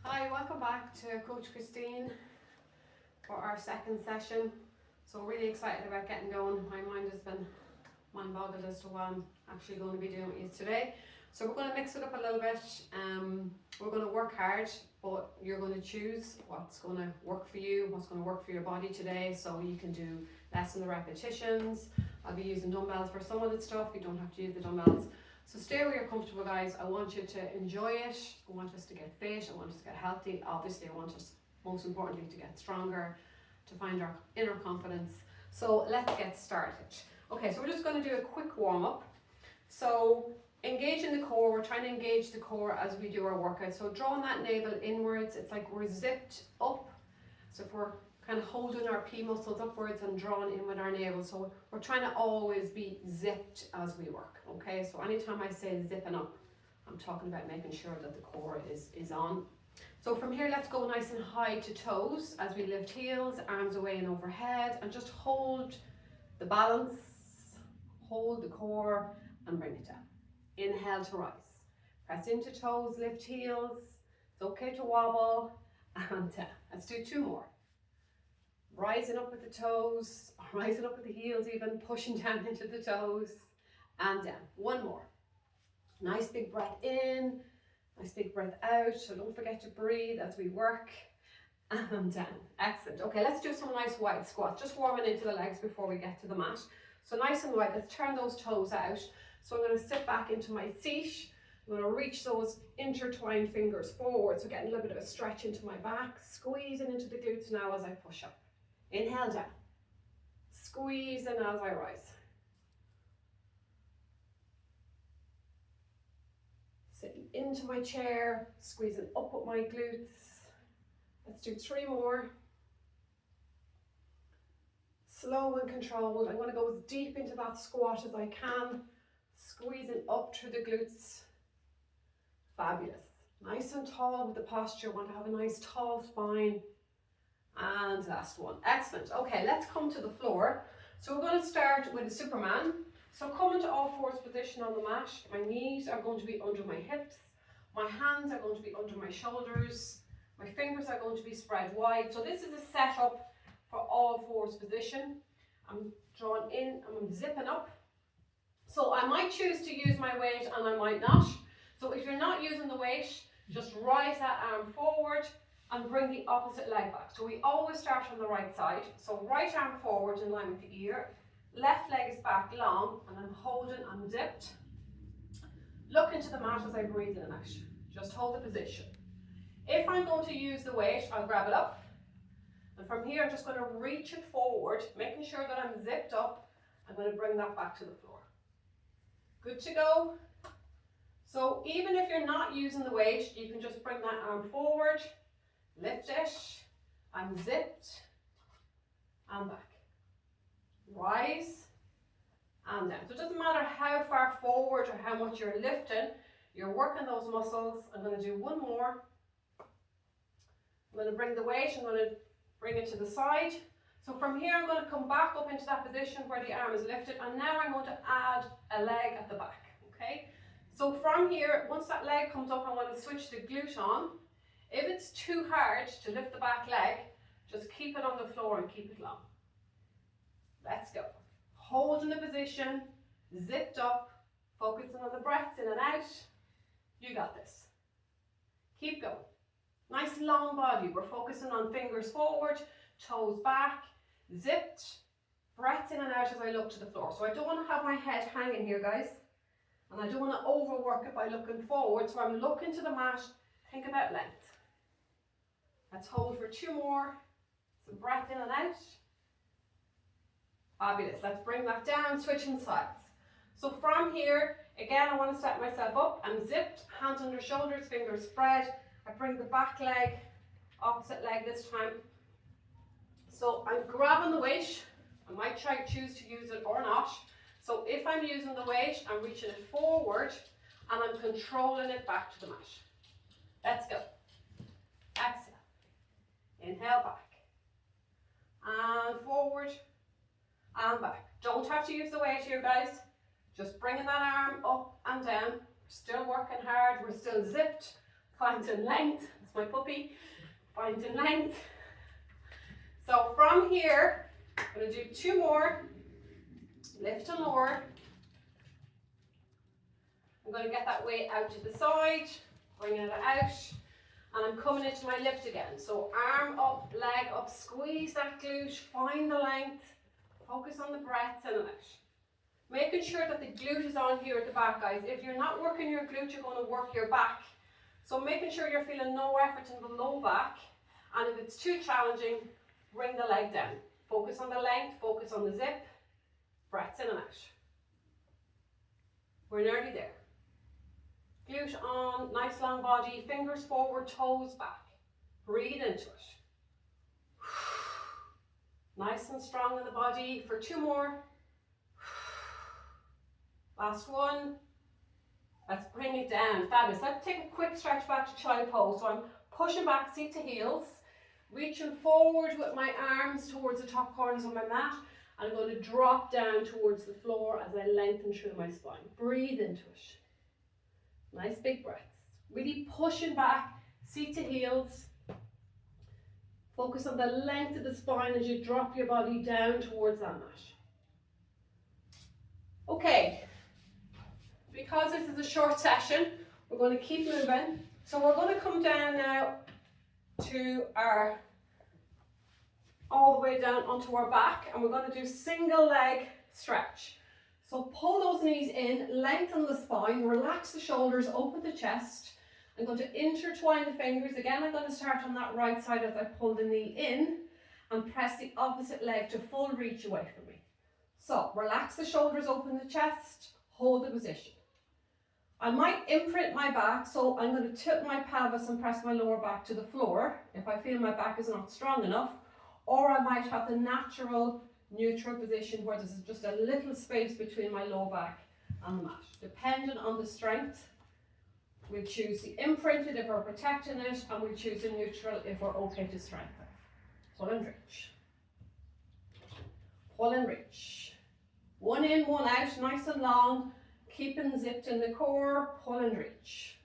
Hi, welcome back to Coach Christine for our second session. So really excited about getting going. My mind has been mind-boggled as to what I'm actually going to be doing with you today. So we're going to mix it up a little bit. We're going to work hard, but you're going to choose what's going to work for you, what's going to work for your body today. So you can do less in the repetitions. I'll be using dumbbells for some of the stuff. You don't have to use the dumbbells. So stay where you're comfortable, guys. I want you to enjoy it. I want us to get fit. I want us to get healthy. Obviously, I want us, most importantly, to get stronger, to find our inner confidence. So let's get started. Okay, so we're just going to do a quick warm-up. So engaging the core, we're trying to engage the core as we do our workout. So drawing that navel inwards, it's like we're zipped up. So if we're kind of holding our P muscles upwards and drawing in with our navel. So we're trying to always be zipped as we work, okay? So anytime I say zipping up, I'm talking about making sure that the core is on. So from here, let's go nice and high to toes as we lift heels, arms away and overhead, and just hold the balance, hold the core, and bring it down. Inhale to rise. Press into toes, lift heels. It's okay to wobble, and down. Let's do two more. Rising up with the toes, rising up with the heels even, pushing down into the toes, and down. One more. Nice big breath in, nice big breath out, so don't forget to breathe as we work, and down. Excellent. Okay, let's do some nice wide squats, just warming into the legs before we get to the mat. So nice and wide, let's turn those toes out. So I'm going to sit back into my seat. I'm going to reach those intertwined fingers forward, so getting a little bit of a stretch into my back, squeezing into the glutes now as I push up. Inhale down, squeeze in as I rise. Sitting into my chair, squeezing up with my glutes. Let's do three more. Slow and controlled. I'm going to go as deep into that squat as I can, squeezing up through the glutes. Fabulous. Nice and tall with the posture. Want to have a nice tall spine. And last one. Excellent. Okay, let's come to the floor. So we're going to start with a Superman. So come into all fours position on the mat. My knees are going to be under my hips. My hands are going to be under my shoulders. My fingers are going to be spread wide. So this is a setup for all fours position. I'm drawing in and I'm zipping up. So I might choose to use my weight and I might not. So if you're not using the weight, just rise that arm forward and bring the opposite leg back. So we always start on the right side. So right arm forward in line with the ear. Left leg is back long and I'm holding, I'm zipped. Look into the mat as I breathe in and out. Just hold the position. If I'm going to use the weight, I'll grab it up. And from here, I'm just going to reach it forward, making sure that I'm zipped up. I'm going to bring that back to the floor. Good to go. So even if you're not using the weight, you can just bring that arm forward. Lift it, I'm zipped, and back. Rise, and down. So it doesn't matter how far forward or how much you're lifting, you're working those muscles. I'm going to do one more. I'm going to bring the weight, I'm going to bring it to the side. So from here, I'm going to come back up into that position where the arm is lifted, and now I'm going to add a leg at the back, okay? So from here, once that leg comes up, I want to switch the glute on. If it's too hard to lift the back leg, just keep it on the floor and keep it long. Let's go. Holding the position, zipped up, focusing on the breaths in and out. You got this. Keep going. Nice long body. We're focusing on fingers forward, toes back, zipped, breaths in and out as I look to the floor. So I don't want to have my head hanging here, guys. And I don't want to overwork it by looking forward. So I'm looking to the mat. Think about length. Let's hold for two more. Some breath in and out. Fabulous. Let's bring that down, switching sides. So from here, again, I want to set myself up. I'm zipped, hands under shoulders, fingers spread. I bring the back leg, opposite leg this time. So I'm grabbing the weight. I might choose to use it or not. So if I'm using the weight, I'm reaching it forward and I'm controlling it back to the mat. Let's go. Exhale. Inhale back. And forward. And back. Don't have to use the weight here, guys. Just bringing that arm up and down. We're still working hard. We're still zipped. Finding length. It's That's my puppy. Finding length. So from here, I'm going to do 2 more. Lift and lower. I'm going to get that weight out to the side, bringing it out, and I'm coming into my lift again. So arm up, leg up, squeeze that glute, find the length, focus on the breath in and out. Making sure that the glute is on here at the back, guys. If you're not working your glute, you're going to work your back. So making sure you're feeling no effort in the low back, and if it's too challenging, bring the leg down. Focus on the length, focus on the zip, breaths in and out. We're nearly there. Glute on, nice long body, fingers forward, toes back. Breathe into it. Nice and strong in the body for 2 more. Last one. Let's bring it down. Fabulous. Let's take a quick stretch back to child pose. So I'm pushing back, seat to heels, reaching forward with my arms towards the top corners of my mat. And I'm going to drop down towards the floor as I lengthen through my spine. Breathe into it. Nice big breaths. Really pushing back, seat to heels. Focus on the length of the spine as you drop your body down towards that mat. Okay, because this is a short session, we're going to keep moving. So we're going to come down now to our, all the way down onto our back, and we're going to do single leg stretch. So pull those knees in, lengthen the spine, relax the shoulders, open the chest. I'm going to intertwine the fingers. Again, I'm going to start on that right side as I pull the knee in and press the opposite leg to full reach away from me. So relax the shoulders, open the chest, hold the position. I might imprint my back, so I'm going to tip my pelvis and press my lower back to the floor if I feel my back is not strong enough, or I might have the natural neutral position where there's just a little space between my low back and the mat. Depending on the strength, we'll choose the imprinted if we're protecting it, and we'll choose the neutral if we're okay to strengthen. Pull and reach. Pull and reach. One in, one out, nice and long, keeping zipped in the core, pull and reach.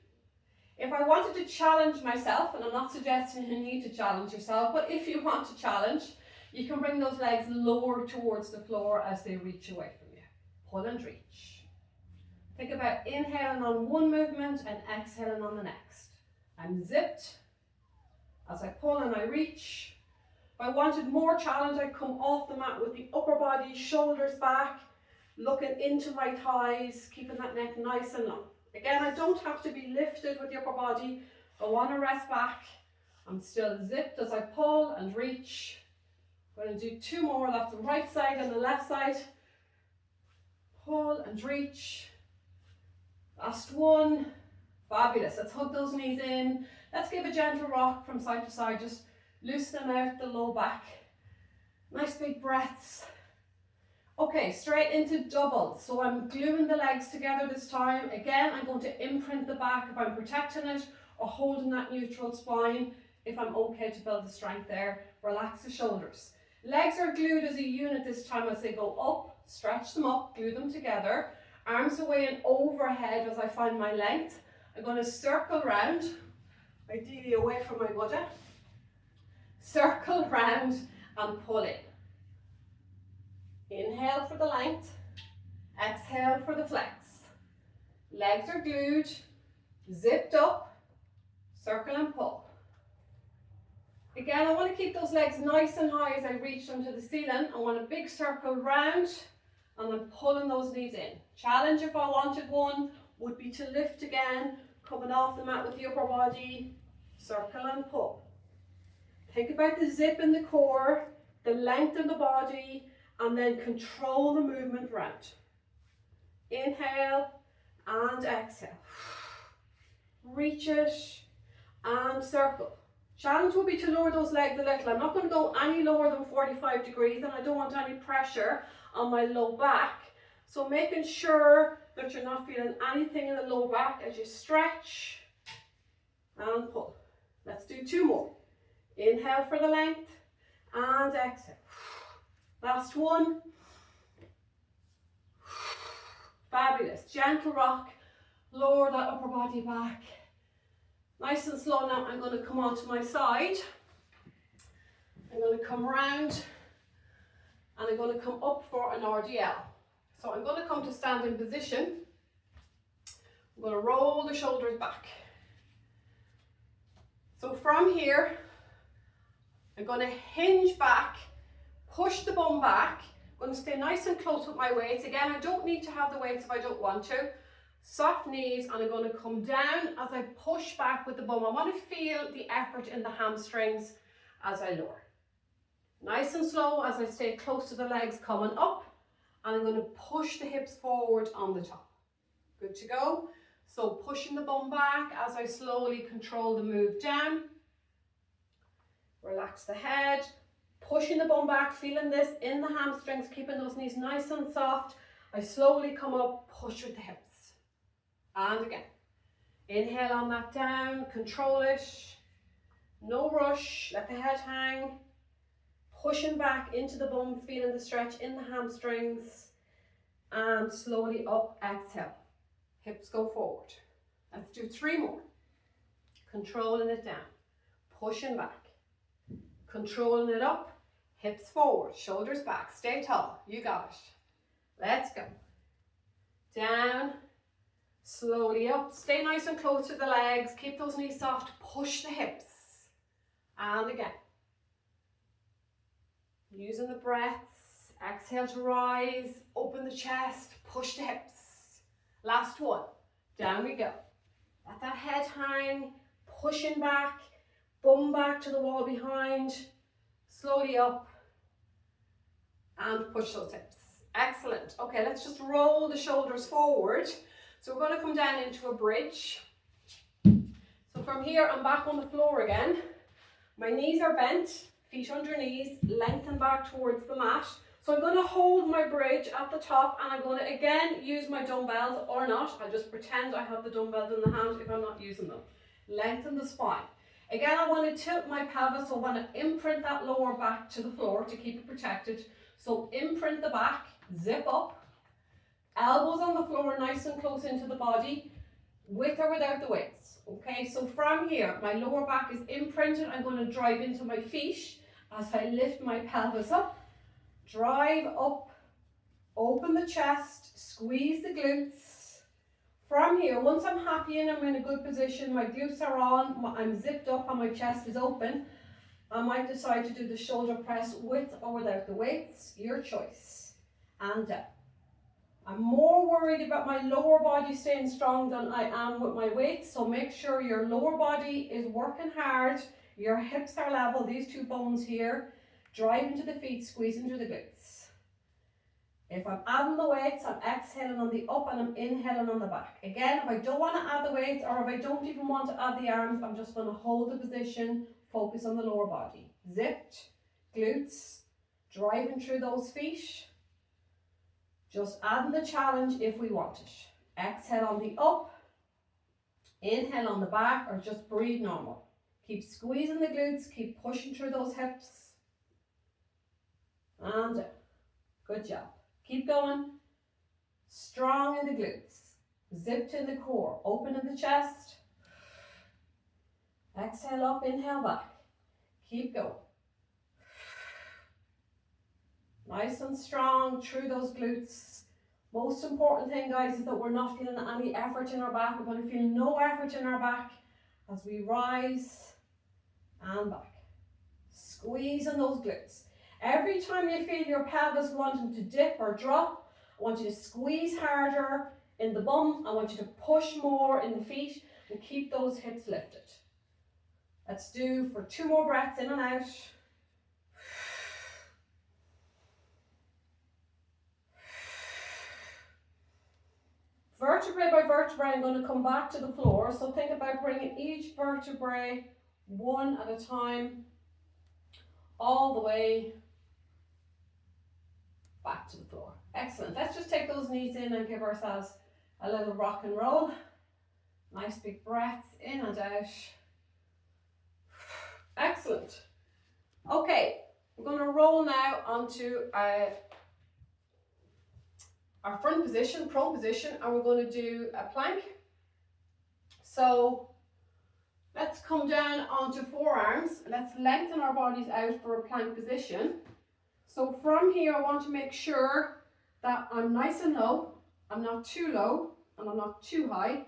If I wanted to challenge myself, and I'm not suggesting you need to challenge yourself, but if you want to challenge, you can bring those legs lower towards the floor as they reach away from you. Pull and reach. Think about inhaling on one movement and exhaling on the next. I'm zipped. As I pull and I reach. If I wanted more challenge, I'd come off the mat with the upper body, shoulders back, looking into my thighs, keeping that neck nice and long. Again, I don't have to be lifted with the upper body. I want to rest back. I'm still zipped as I pull and reach. I'm going to do 2 more. That's the right side and the left side. Pull and reach. Last one. Fabulous. Let's hug those knees in. Let's give a gentle rock from side to side. Just loosening out the low back. Nice big breaths. Okay, straight into double. So I'm gluing the legs together this time. Again, I'm going to imprint the back if I'm protecting it, or holding that neutral spine if I'm okay to build the strength there. Relax the shoulders. Legs are glued as a unit this time as they go up. Stretch them up, glue them together. Arms away and overhead as I find my length. I'm going to circle round, ideally away from my Buddha. Circle round and pull in. Inhale for the length, exhale for the flex. Legs are glued, zipped up, circle and pull. Again, I want to keep those legs nice and high as I reach them to the ceiling. I want a big circle round and then pulling those knees in. Challenge, if I wanted one, would be to lift again, coming off the mat with the upper body, circle and pull. Think about the zip in the core, the length in the body, and then control the movement round. Inhale and exhale. Reach it and circle. Challenge will be to lower those legs a little. I'm not going to go any lower than 45 degrees, and I don't want any pressure on my low back. So making sure that you're not feeling anything in the low back as you stretch and pull. Let's do 2 more. Inhale for the length and exhale. Last one. Fabulous. Gentle rock. Lower that upper body back. Nice and slow now, I'm going to come onto my side. I'm going to come round and I'm going to come up for an RDL. So I'm going to come to standing position. I'm going to roll the shoulders back. So from here, I'm going to hinge back, push the bum back. I'm going to stay nice and close with my weights. Again, I don't need to have the weights if I don't want to. Soft knees, and I'm going to come down as I push back with the bum. I want to feel the effort in the hamstrings as I lower. Nice and slow as I stay close to the legs coming up, and I'm going to push the hips forward on the top. Good to go. So pushing the bum back as I slowly control the move down. Relax the head, pushing the bum back, feeling this in the hamstrings, keeping those knees nice and soft. I slowly come up, push with the hips. And again, inhale on that down, control it, no rush, let the head hang, pushing back into the bum, feeling the stretch in the hamstrings, and slowly up, exhale, hips go forward. Let's do 3 more, controlling it down, pushing back, controlling it up, hips forward, shoulders back, stay tall, you got it. Let's go, down, slowly up, stay nice and close to the legs, keep those knees soft, push the hips, and again. Using the breaths, exhale to rise, open the chest, push the hips. Last one, down we go. Let that head hang, pushing back, bum back to the wall behind, slowly up, and push those hips. Excellent. Okay, let's just roll the shoulders forward. So we're going to come down into a bridge. So from here, I'm back on the floor again. My knees are bent, feet under knees, lengthen back towards the mat. So I'm going to hold my bridge at the top, and I'm going to again use my dumbbells or not. I just pretend I have the dumbbells in the hand if I'm not using them. Lengthen the spine. Again, I want to tilt my pelvis, so I want to imprint that lower back to the floor to keep it protected. So imprint the back, zip up. Elbows on the floor, nice and close into the body, with or without the weights. Okay, so from here, my lower back is imprinted. I'm going to drive into my feet as I lift my pelvis up. Drive up, open the chest, squeeze the glutes. From here, once I'm happy and I'm in a good position, my glutes are on, I'm zipped up and my chest is open, I might decide to do the shoulder press with or without the weights, your choice. And down. I'm more worried about my lower body staying strong than I am with my weights, so make sure your lower body is working hard, your hips are level, these 2 bones here, drive into the feet, squeeze into the glutes. If I'm adding the weights, I'm exhaling on the up and I'm inhaling on the back. Again, if I don't want to add the weights, or if I don't even want to add the arms, I'm just going to hold the position, focus on the lower body. Zipped, glutes, driving through those feet. Just adding the challenge if we want it. Exhale on the up, inhale on the back, or just breathe normal. Keep squeezing the glutes, keep pushing through those hips. And down. Good job. Keep going. Strong in the glutes. Zipped in the core. Open in the chest. Exhale up, inhale back. Keep going. Nice and strong through those glutes. Most important thing, guys, is that we're not feeling any effort in our back. We're going to feel no effort in our back as we rise and back. Squeezing those glutes. Every time you feel your pelvis wanting to dip or drop, I want you to squeeze harder in the bum. I want you to push more in the feet and keep those hips lifted. Let's do for 2 more breaths in and out. Vertebrae by vertebrae, I'm going to come back to the floor. So think about bringing each vertebrae one at a time, all the way back to the floor. Excellent. Let's just take those knees in and give ourselves a little rock and roll. Nice big breaths in and out. Excellent. Okay, we're going to roll now onto our front position, prone position, and we're going to do a plank. So Let's come down onto forearms. Let's lengthen our bodies out for a plank position. So from here, I want to make sure that I'm nice and low. I'm not too low and I'm not too high,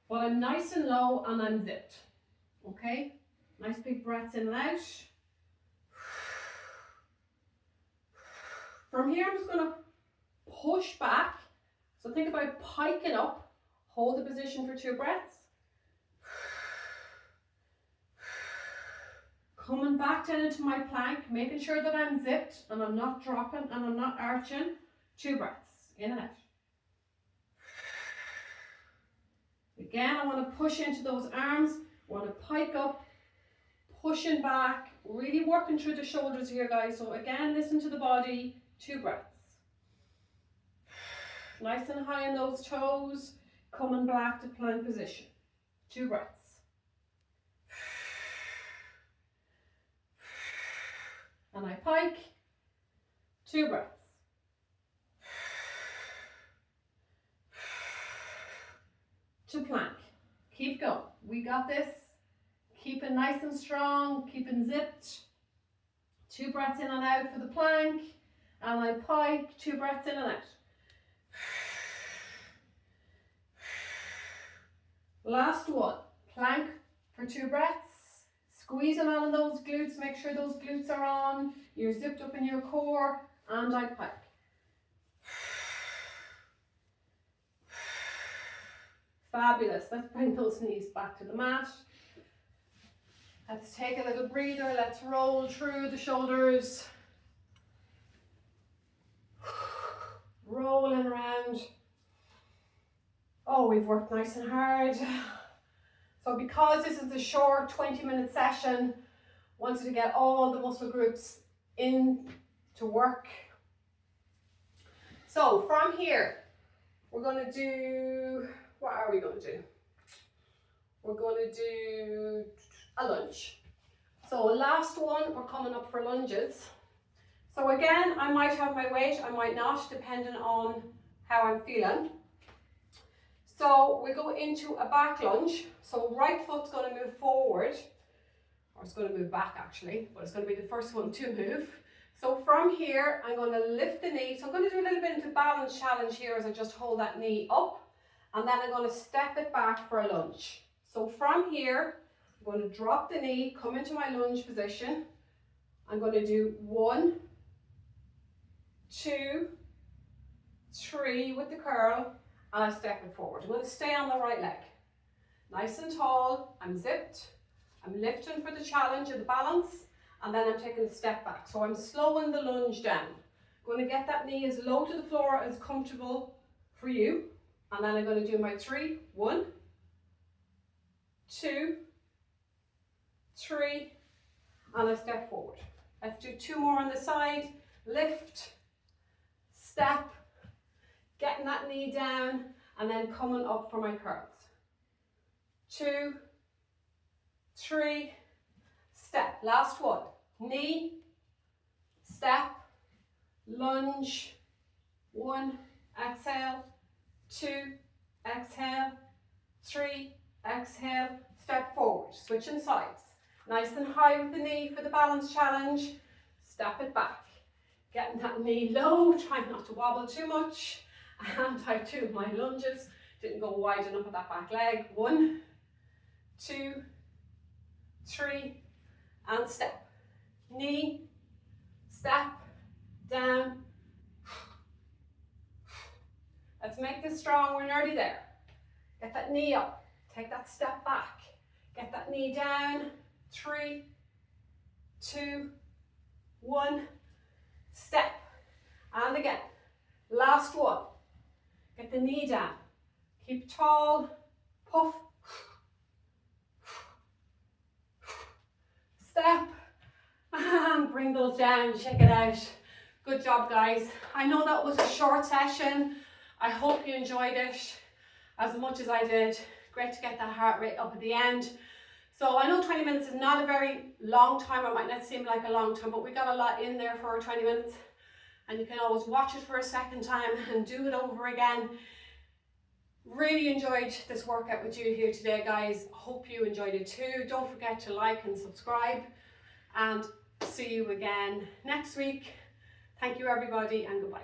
but I'm nice and low and I'm zipped. Okay, nice big breaths in and out. From here, I'm just going to push back. So think about piking up. Hold the position for 2 breaths. Coming back down into my plank, making sure that I'm zipped and I'm not dropping and I'm not arching. 2 breaths, in and out. Again, I want to push into those arms. I want to pike up, pushing back, really working through the shoulders here, guys. So again, listen to the body. 2 breaths. Nice and high in those toes, coming back to plank position. 2 breaths. And I pike. 2 breaths. To plank. Keep going. We got this. Keep it nice and strong, keeping zipped. 2 breaths in and out for the plank. And I pike. 2 breaths in and out. Last one. Plank for 2 breaths. Squeezing on those glutes. Make sure those glutes are on. You're zipped up in your core. And I pike. Fabulous. Let's bring those knees back to the mat. Let's take a little breather. Let's roll through the shoulders. Rolling around. Oh, we've worked nice and hard. So because this is a short 20-minute session, wanted to get all the muscle groups in to work. So from here, we're going to do, what are we going to do? We're going to do a lunge. So last one, we're coming up for lunges. So again, I might have my weight, I might not, depending on how I'm feeling. So we go into a back lunge. So right foot's going to move forward, or it's going to move back actually, but it's going to be the first one to move. So from here, I'm going to lift the knee. So I'm going to do a little bit into balance challenge here as I just hold that knee up, and then I'm going to step it back for a lunge. So from here, I'm going to drop the knee, come into my lunge position. I'm going to do 1, 2, 3 with the curl, and I step it forward. I'm going to stay on the right leg. Nice and tall, I'm zipped, I'm lifting for the challenge of the balance, and then I'm taking a step back. So I'm slowing the lunge down. I'm going to get that knee as low to the floor as comfortable for you. And then I'm going to do my 3, 1, 2, 3, and I step forward. Let's do 2 more on the side. Lift, step, getting that knee down, and then coming up for my curls. 2, 3, step. Last one. Knee, step, lunge. 1, exhale. 2, exhale. 3, exhale. Step forward. Switching sides. Nice and high with the knee for the balance challenge. Step it back. Getting that knee low, trying not to wobble too much. And I do my lunges. Didn't go wide enough with that back leg. 1, 2, 3, and step. Knee, step, down. Let's make this strong, we're nearly there. Get that knee up, take that step back. Get that knee down. 3, 2, 1, step. And again, last one. Get the knee down. Keep tall, puff. Step, and bring those down, check it out. Good job, guys. I know that was a short session. I hope you enjoyed it as much as I did. Great to get that heart rate up at the end. So I know 20 minutes is not a very long time. It might not seem like a long time, but we got a lot in there for 20 minutes. And you can always watch it for a second time and do it over again. Really enjoyed this workout with you here today, guys. Hope you enjoyed it too. Don't forget to like and subscribe, and see you again next week. Thank you everybody, and goodbye.